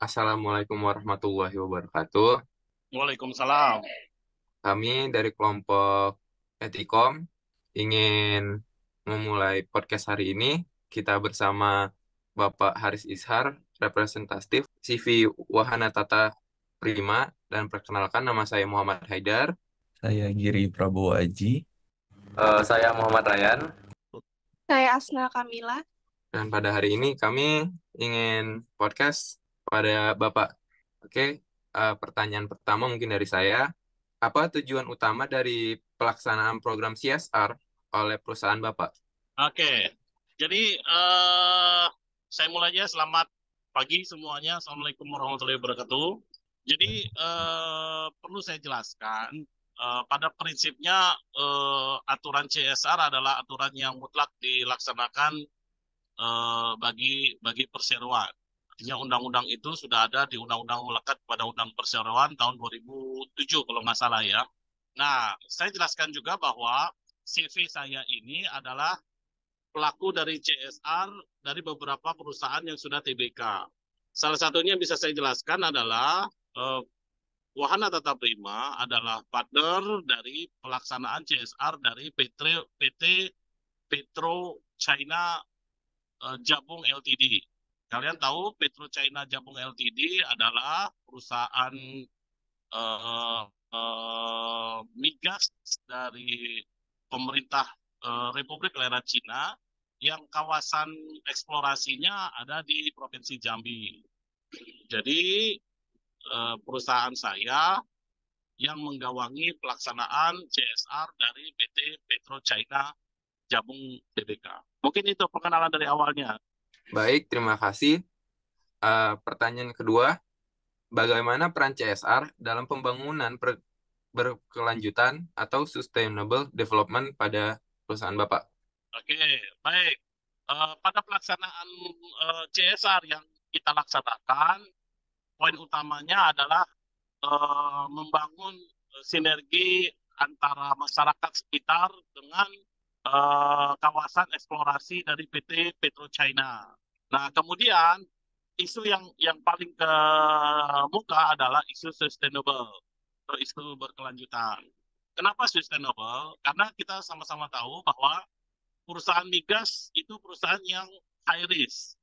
Assalamualaikum warahmatullahi wabarakatuh. Waalaikumsalam. Kami dari kelompok Etikom ingin memulai podcast hari ini. Kita bersama Bapak Haris Ishar, representatif CV Wahana Tata Prima, dan perkenalkan nama saya Muhammad Haidar. Saya Giri Prabowo Aji. Saya Muhammad Ryan. Saya Asna Kamila. Dan pada hari ini kami ingin podcast pada Bapak. Oke, pertanyaan pertama mungkin dari saya. Apa tujuan utama dari pelaksanaan program CSR oleh perusahaan Bapak? Oke, jadi saya mulai aja. Selamat pagi semuanya. Assalamualaikum warahmatullahi wabarakatuh. Jadi perlu saya jelaskan, pada prinsipnya aturan CSR adalah aturan yang mutlak dilaksanakan bagi perseroan. Artinya undang-undang itu sudah ada di Undang-Undang Melekat pada Undang Perseroan tahun 2007 kalau nggak salah ya. Nah, saya jelaskan juga bahwa CV saya ini adalah pelaku dari CSR dari beberapa perusahaan yang sudah TBK. Salah satunya yang bisa saya jelaskan adalah Wahana Tata Prima adalah partner dari pelaksanaan CSR dari PT Petro China Jabung Ltd. Kalian tahu Petro China Jabung Ltd adalah perusahaan migas dari pemerintah Republik Rakyat Cina yang kawasan eksplorasinya ada di Provinsi Jambi. Jadi perusahaan saya yang menggawangi pelaksanaan CSR dari PT Petro China Jabung Tbk. Mungkin itu pengenalan dari awalnya. Baik, terima kasih. Pertanyaan kedua, bagaimana peran CSR dalam pembangunan berkelanjutan atau sustainable development pada perusahaan Bapak? Oke, baik. Pada pelaksanaan CSR yang kita laksanakan, poin utamanya adalah membangun sinergi antara masyarakat sekitar dengan kawasan eksplorasi dari PT Petro China. Nah, kemudian isu yang paling ke muka adalah isu sustainable atau isu berkelanjutan. Kenapa sustainable? Karena kita sama-sama tahu bahwa perusahaan migas itu perusahaan yang high risk.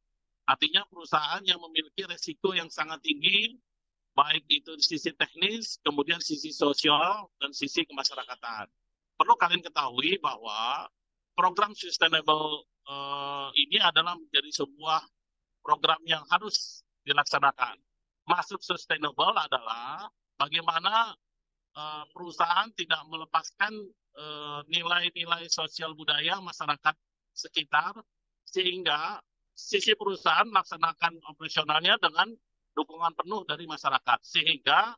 Artinya perusahaan yang memiliki resiko yang sangat tinggi, baik itu di sisi teknis, kemudian sisi sosial, dan sisi kemasyarakatan. Perlu kalian ketahui bahwa program sustainable ini adalah menjadi sebuah program yang harus dilaksanakan. Masuk sustainable adalah bagaimana perusahaan tidak melepaskan nilai-nilai sosial budaya masyarakat sekitar, sehingga sisi perusahaan melaksanakan operasionalnya dengan dukungan penuh dari masyarakat, sehingga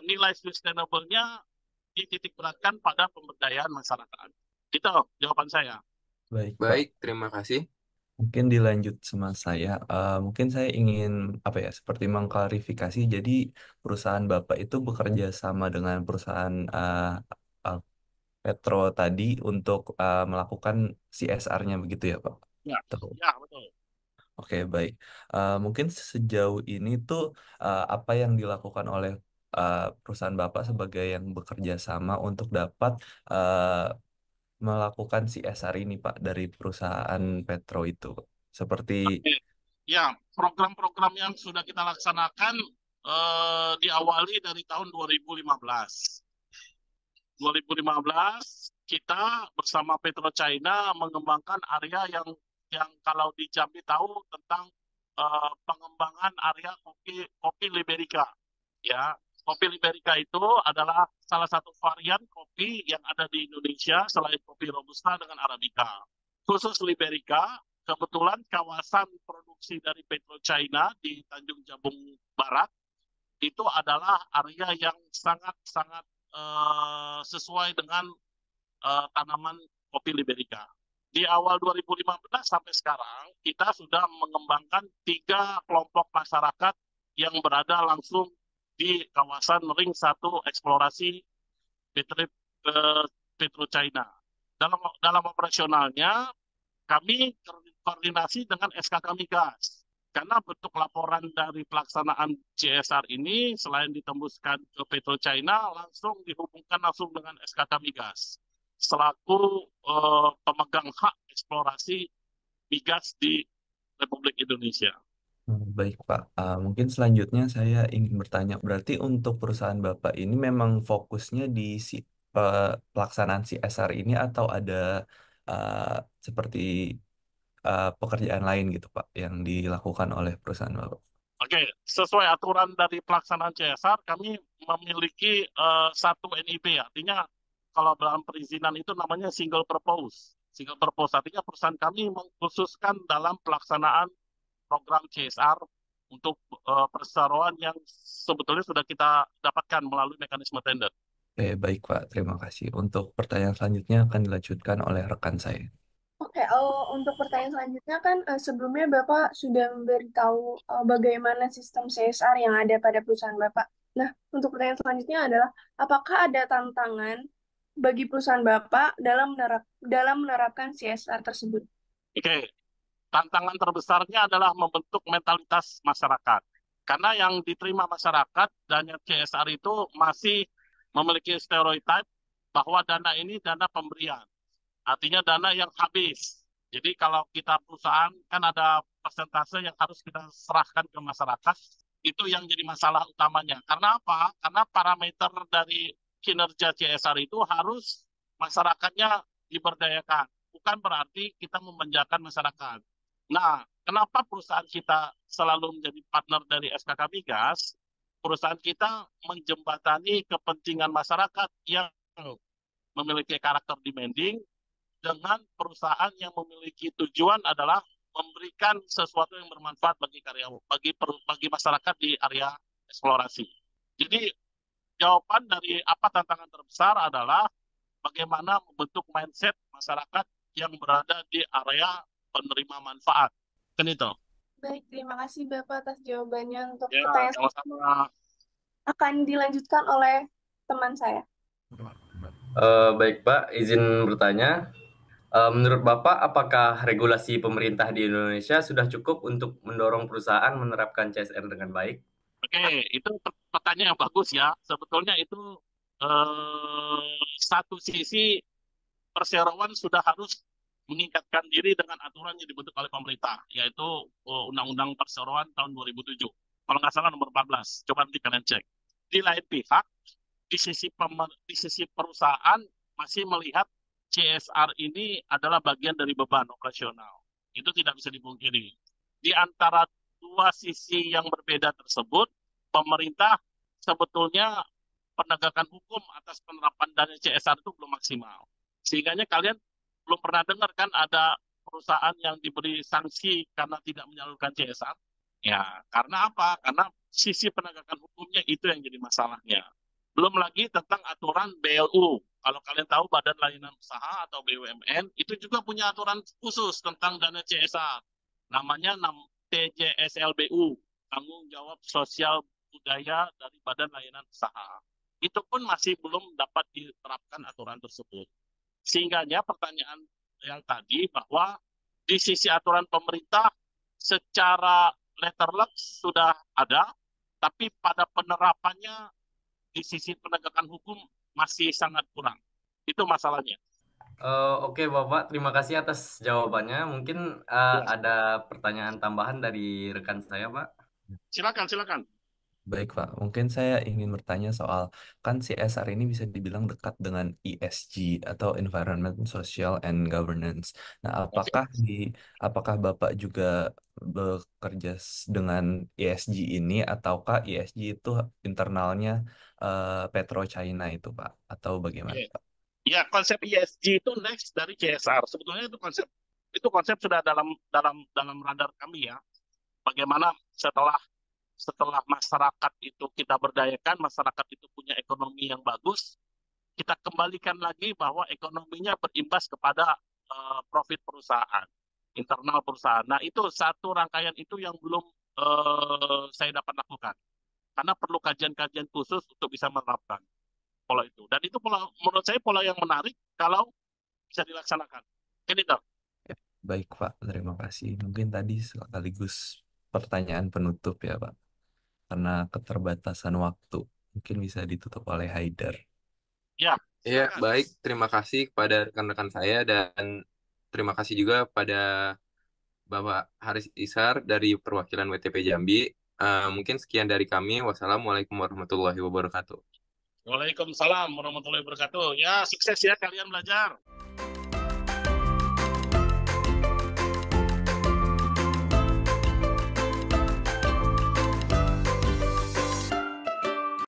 nilai sustainable-nya dititik beratkan pada pemberdayaan masyarakat. Itu jawaban saya. Baik, Pak. Baik, terima kasih. Mungkin dilanjut sama saya. Mungkin saya ingin seperti mengklarifikasi. Jadi perusahaan Bapak itu bekerja sama dengan perusahaan uh, Petro tadi untuk melakukan CSR-nya begitu ya, Pak? Ya, Betul. ya betul. Oke, baik. Mungkin sejauh ini tuh apa yang dilakukan oleh perusahaan Bapak sebagai yang bekerja sama untuk dapat melakukan CSR ini, Pak, dari perusahaan Petro itu? Seperti, Oke. Ya, program-program yang sudah kita laksanakan diawali dari tahun 2015. 2015 kita bersama Petro China mengembangkan area yang kalau di Jambi tahu tentang pengembangan area kopi kopi Liberica. Ya, kopi Liberica itu adalah salah satu varian kopi yang ada di Indonesia selain kopi Robusta dengan Arabica. Khusus Liberica, kebetulan kawasan produksi dari Petro China di Tanjung Jabung Barat itu adalah area yang sangat-sangat sesuai dengan tanaman kopi Liberica. Di awal 2015 sampai sekarang, kita sudah mengembangkan 3 kelompok masyarakat yang berada langsung di kawasan Ring 1 eksplorasi Petro China. Dalam operasionalnya, kami koordinasi dengan SKK Migas. Karena bentuk laporan dari pelaksanaan CSR ini selain ditembuskan ke PetroChina, langsung dihubungkan langsung dengan SKK Migas selaku pemegang hak eksplorasi migas di Republik Indonesia. Baik, Pak. Mungkin selanjutnya saya ingin bertanya, berarti untuk perusahaan Bapak ini memang fokusnya di pelaksanaan CSR ini atau ada uh, seperti pekerjaan lain gitu, Pak, yang dilakukan oleh perusahaan Bapak? Oke, sesuai aturan dari pelaksanaan CSR, kami memiliki satu NIP, artinya kalau dalam perizinan itu namanya single purpose. Single purpose artinya perusahaan kami mengkhususkan dalam pelaksanaan program CSR untuk perseroan yang sebetulnya sudah kita dapatkan melalui mekanisme tender. Oke, baik, Pak. Terima kasih. Untuk pertanyaan selanjutnya akan dilanjutkan oleh rekan saya. Oke, untuk pertanyaan selanjutnya kan sebelumnya Bapak sudah memberitahu bagaimana sistem CSR yang ada pada perusahaan Bapak. Nah, untuk pertanyaan selanjutnya adalah, apakah ada tantangan bagi perusahaan Bapak dalam menerapkan CSR tersebut? Oke, tantangan terbesarnya adalah membentuk mentalitas masyarakat. Karena yang diterima masyarakat dan yang CSR itu masih memiliki stereotip bahwa dana ini dana pemberian. Artinya dana yang habis. Jadi kalau kita perusahaan kan ada persentase yang harus kita serahkan ke masyarakat. Itu yang jadi masalah utamanya. Karena apa? Karena parameter dari kinerja CSR itu harus masyarakatnya diberdayakan. Bukan berarti kita memanjakan masyarakat. Nah, kenapa perusahaan kita selalu menjadi partner dari SKK Migas? Perusahaan kita menjembatani kepentingan masyarakat yang memiliki karakter demanding dengan perusahaan yang memiliki tujuan adalah memberikan sesuatu yang bermanfaat bagi karyawan, bagi masyarakat di area eksplorasi. Jadi jawaban dari apa tantangan terbesar adalah bagaimana membentuk mindset masyarakat yang berada di area penerima manfaat. Kan itu. Baik, terima kasih Bapak atas jawabannya. Untuk Ya, pertanyaan sama-sama. akan dilanjutkan oleh teman saya. Baik Pak, izin bertanya. Menurut Bapak, apakah regulasi pemerintah di Indonesia sudah cukup untuk mendorong perusahaan menerapkan CSR dengan baik? Oke, itu pertanyaan yang bagus ya. Sebetulnya itu satu sisi perseroan sudah harus meningkatkan diri dengan aturan yang dibentuk oleh pemerintah, yaitu Undang-Undang Perseroan tahun 2007. Kalau nggak salah nomor 14. Coba nanti kalian cek. Di lain pihak, di sisi perusahaan masih melihat CSR ini adalah bagian dari beban operasional. Itu tidak bisa dipungkiri. Di antara dua sisi yang berbeda tersebut, pemerintah sebetulnya penegakan hukum atas penerapan dana CSR itu belum maksimal. Sehingga kalian belum pernah dengar kan ada perusahaan yang diberi sanksi karena tidak menyalurkan CSR? Ya, karena apa? Karena sisi penegakan hukumnya itu yang jadi masalahnya. Belum lagi tentang aturan BLU. Kalau kalian tahu Badan Layanan Usaha atau BUMN, itu juga punya aturan khusus tentang dana CSR. Namanya TJSLBU, Tanggung Jawab Sosial Budaya dari Badan Layanan Usaha. Itu pun masih belum dapat diterapkan aturan tersebut. Sehingganya pertanyaan yang tadi bahwa di sisi aturan pemerintah secara letterlek sudah ada, tapi pada penerapannya di sisi penegakan hukum masih sangat kurang. Itu masalahnya. Oke Bapak, terima kasih atas jawabannya. Mungkin Ya. ada pertanyaan tambahan dari rekan saya, Pak. Silakan. Baik, Pak. Mungkin saya ingin bertanya soal, kan CSR ini bisa dibilang dekat dengan ESG atau Environment, Social, and Governance. Nah, apakah Bapak juga bekerja dengan ESG ini, ataukah ESG itu internalnya PetroChina itu, Pak? Atau bagaimana, Oke. Pak? Ya, konsep ESG itu next dari CSR. Sebetulnya itu konsep sudah dalam radar kami ya. Bagaimana setelah masyarakat itu kita berdayakan, masyarakat itu punya ekonomi yang bagus, kita kembalikan lagi bahwa ekonominya berimbas kepada profit perusahaan, internal perusahaan. Nah, itu satu rangkaian itu yang belum saya dapat lakukan. Karena perlu kajian-kajian khusus untuk bisa menerapkan pola itu. Dan itu menurut saya pola yang menarik kalau bisa dilaksanakan. Ini dong. Ya, baik, Pak. Terima kasih. Mungkin tadi sekaligus pertanyaan penutup ya, Pak. Karena keterbatasan waktu. Mungkin bisa ditutup oleh Haidar. Ya, Ya, silakan. baik. Terima kasih kepada rekan-rekan saya dan terima kasih juga pada Bapak Haris Ishar dari perwakilan WTP Jambi. Mungkin sekian dari kami. Wassalamualaikum warahmatullahi wabarakatuh. Waalaikumsalam warahmatullahi wabarakatuh. Ya, sukses ya kalian belajar.